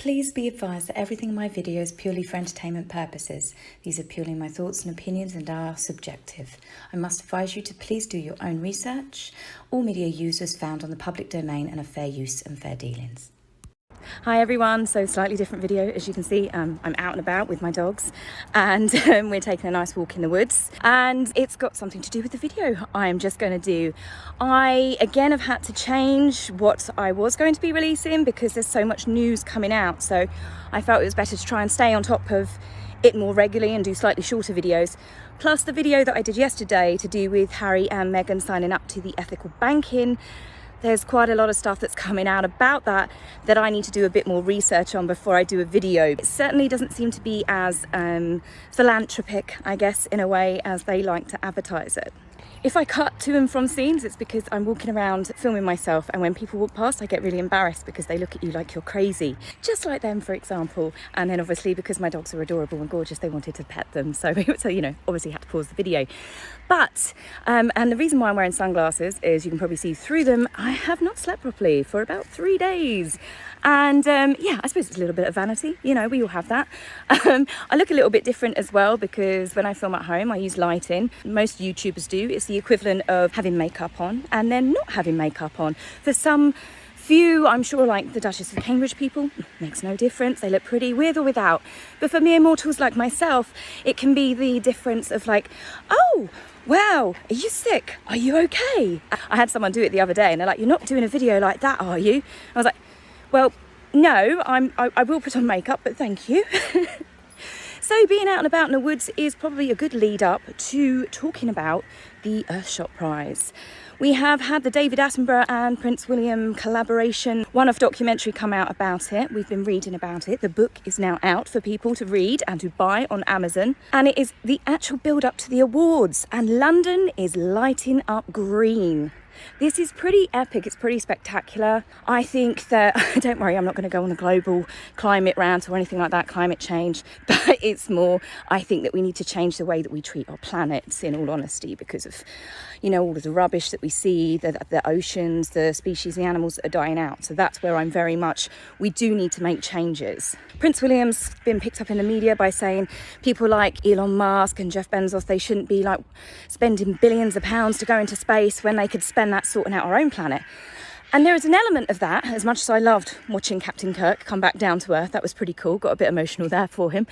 Please be advised that everything in my video is purely for entertainment purposes. These are purely my thoughts and opinions and are subjective. I must advise you to please do your own research. All media users found on the public domain and are fair use and fair dealings. Hi everyone, so slightly different video. As you can see, I'm out and about with my dogs and we're taking a nice walk in the woods, and it's got something to do with the video I'm just going to do. I again have had to change what I was going to be releasing because there's so much news coming out, so I felt it was better to try and stay on top of it more regularly and do slightly shorter videos. Plus the video that I did yesterday to do with Harry and Meghan signing up to the ethical banking. There's quite a lot of stuff that's coming out about that I need to do a bit more research on before I do a video. It certainly doesn't seem to be as philanthropic, I guess, in a way, as they like to advertise it. If I cut to and from scenes, it's because I'm walking around filming myself, and when people walk past I get really embarrassed because they look at you like you're crazy. Just like them, for example. And then obviously because my dogs are adorable and gorgeous, they wanted to pet them. So you know, obviously had to pause the video. But, and the reason why I'm wearing sunglasses is you can probably see through them. I have not slept properly for about 3 days. And yeah, I suppose it's a little bit of vanity, you know, we all have that. I look a little bit different as well because when I film at home I use lighting. Most YouTubers do. It's the equivalent of having makeup on and then not having makeup on. For some few, I'm sure, like the Duchess of Cambridge people, makes no difference, they look pretty with or without. But for mere mortals like myself, it can be the difference of like, oh wow, are you sick? Are you okay? I had someone do it the other day and they're like, you're not doing a video like that, are you? I was like, well, no, I will put on makeup, but thank you. So being out and about in the woods is probably a good lead up to talking about the Earthshot Prize. We have had the David Attenborough and Prince William collaboration one-off documentary come out about it. We've been reading about it. The book is now out for people to read and to buy on Amazon. And it is the actual build up to the awards. And London is lighting up green. This is pretty epic, it's pretty spectacular. I think that, don't worry, I'm not going to go on a global climate rant or anything like that, climate change, but it's more, I think that we need to change the way that we treat our planets, in all honesty, because of, you know, all of the rubbish that we see, the oceans, the species, the animals that are dying out. So that's where I'm very much, we do need to make changes. Prince William's been picked up in the media by saying people like Elon Musk and Jeff Bezos, they shouldn't be like spending billions of pounds to go into space when they could spend that sorting out our own planet. And there is an element of that, as much as I loved watching Captain Kirk come back down to Earth. That was pretty cool, got a bit emotional there for him.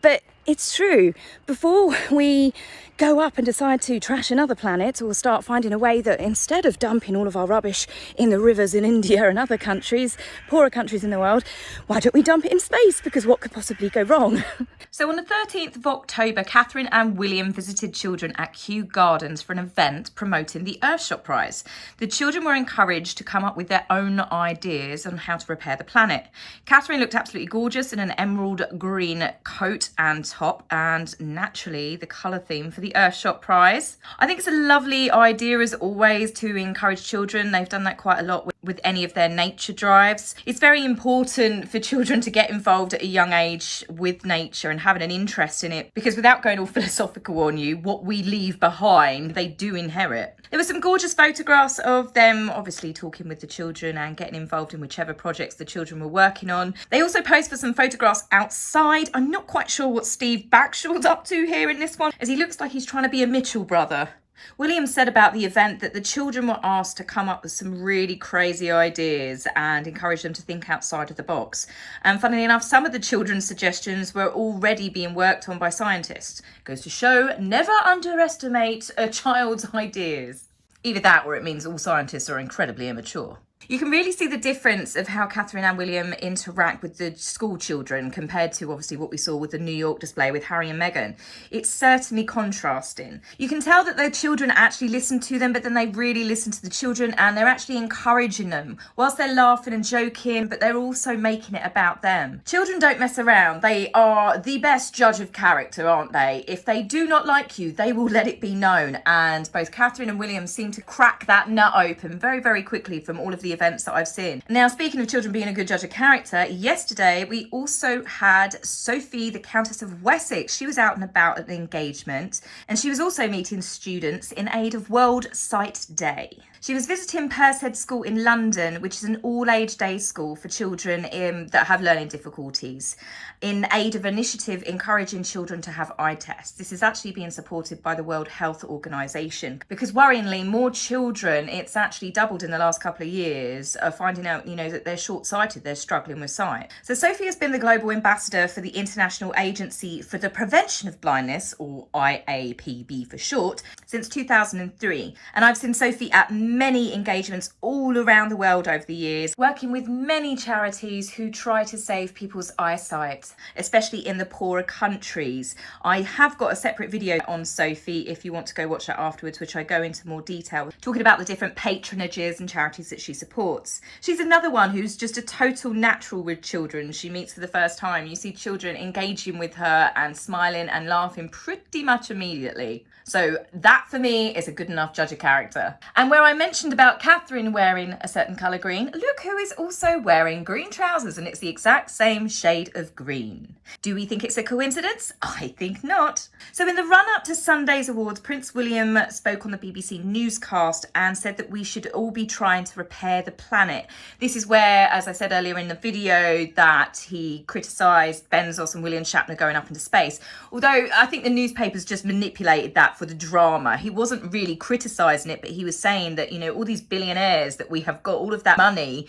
But it's true, before we go up and decide to trash another planet or start finding a way that instead of dumping all of our rubbish in the rivers in India and other countries, poorer countries in the world, why don't we dump it in space? Because what could possibly go wrong? So on the 13th of October, Catherine and William visited children at Kew Gardens for an event promoting the Earthshot Prize. The children were encouraged to come up with their own ideas on how to repair the planet. Catherine looked absolutely gorgeous in an emerald green coat and top, and naturally the colour theme for the Earthshot Prize. I think it's a lovely idea, as always, to encourage children. They've done that quite a lot with any of their nature drives. It's very important for children to get involved at a young age with nature and having an interest in it, because without going all philosophical on you, what we leave behind, they do inherit. There were some gorgeous photographs of them obviously talking with the children and getting involved in whichever projects the children were working on. They also posed for some photographs outside. I'm not quite sure what Steve Backshaw's up to here in this one, as he looks like he's trying to be a Mitchell brother. William said about the event that the children were asked to come up with some really crazy ideas and encourage them to think outside of the box. And funnily enough, some of the children's suggestions were already being worked on by scientists. It goes to show, never underestimate a child's ideas. Either that or it means all scientists are incredibly immature. You can really see the difference of how Catherine and William interact with the school children compared to obviously what we saw with the New York display with Harry and Meghan. It's certainly contrasting. You can tell that the children actually listen to them, but then they really listen to the children and they're actually encouraging them whilst they're laughing and joking, but they're also making it about them. Children don't mess around. They are the best judge of character, aren't they? If they do not like you, they will let it be known. And both Catherine and William seem to crack that nut open very, very quickly from all of the events that I've seen. Now, speaking of children being a good judge of character, yesterday we also had Sophie, the Countess of Wessex. She was out and about at the engagement, and she was also meeting students in aid of World Sight Day. She was visiting Pursehead School in London, which is an all-age day school for children that have learning difficulties, in aid of an initiative encouraging children to have eye tests. This is actually being supported by the World Health Organization, because worryingly, more children, it's actually doubled in the last couple of years, are finding out, that they're short-sighted, they're struggling with sight. So Sophie has been the global ambassador for the International Agency for the Prevention of Blindness, or IAPB for short, since 2003. And I've seen Sophie at many engagements all around the world over the years, working with many charities who try to save people's eyesight, especially in the poorer countries. I have got a separate video on Sophie if you want to go watch that afterwards, which I go into more detail, talking about the different patronages and charities that she supports. She's another one who's just a total natural with children she meets for the first time. You see children engaging with her and smiling and laughing pretty much immediately. So that for me is a good enough judge of character. And where I mentioned about Catherine wearing a certain colour green, look who is also wearing green trousers, and it's the exact same shade of green. Do we think it's a coincidence? I think not. So in the run-up to Sunday's awards, Prince William spoke on the BBC newscast and said that we should all be trying to repair the planet. This is where, as I said earlier in the video, that he criticised Bezos and William Shatner going up into space. Although I think the newspapers just manipulated that for the drama. He wasn't really criticising it, but he was saying that, all these billionaires that we have got, all of that money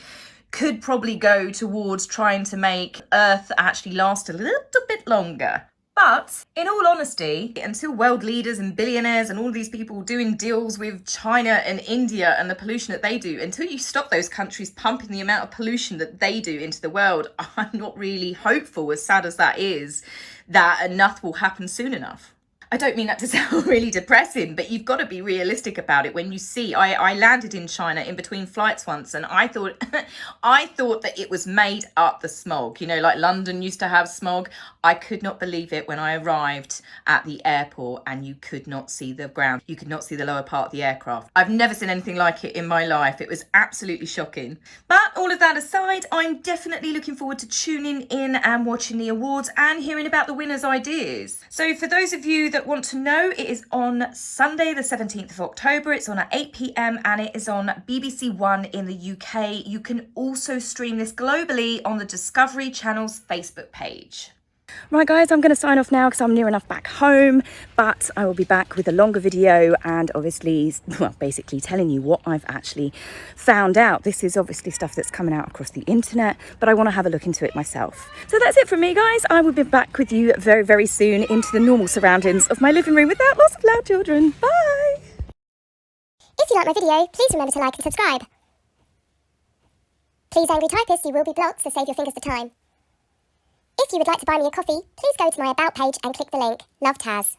could probably go towards trying to make Earth actually last a little bit longer. But in all honesty, until world leaders and billionaires and all these people doing deals with China and India and the pollution that they do, until you stop those countries pumping the amount of pollution that they do into the world, I'm not really hopeful, as sad as that is, that enough will happen soon enough. I don't mean that to sound really depressing, but you've got to be realistic about it. When you see, I landed in China in between flights once, and I thought that it was made up, the smog. Like London used to have smog. I could not believe it when I arrived at the airport and you could not see the ground. You could not see the lower part of the aircraft. I've never seen anything like it in my life. It was absolutely shocking. But all of that aside, I'm definitely looking forward to tuning in and watching the awards and hearing about the winners' ideas. So for those of you that want to know, it is on Sunday the 17th of October. It's on at 8 p.m. and it is on BBC One in the UK. You can also stream this globally on the Discovery Channel's Facebook page. Right guys, I'm going to sign off now because I'm near enough back home, but I will be back with a longer video and obviously, basically telling you what I've actually found out. This is obviously stuff that's coming out across the internet, but I want to have a look into it myself. So that's it from me guys. I will be back with you very, very soon into the normal surroundings of my living room without lots of loud children. Bye! If you like my video, please remember to like and subscribe. Please, angry typist, you will be blocked, so save your fingers for time. If you would like to buy me a coffee, please go to my About page and click the link. Love, Taz.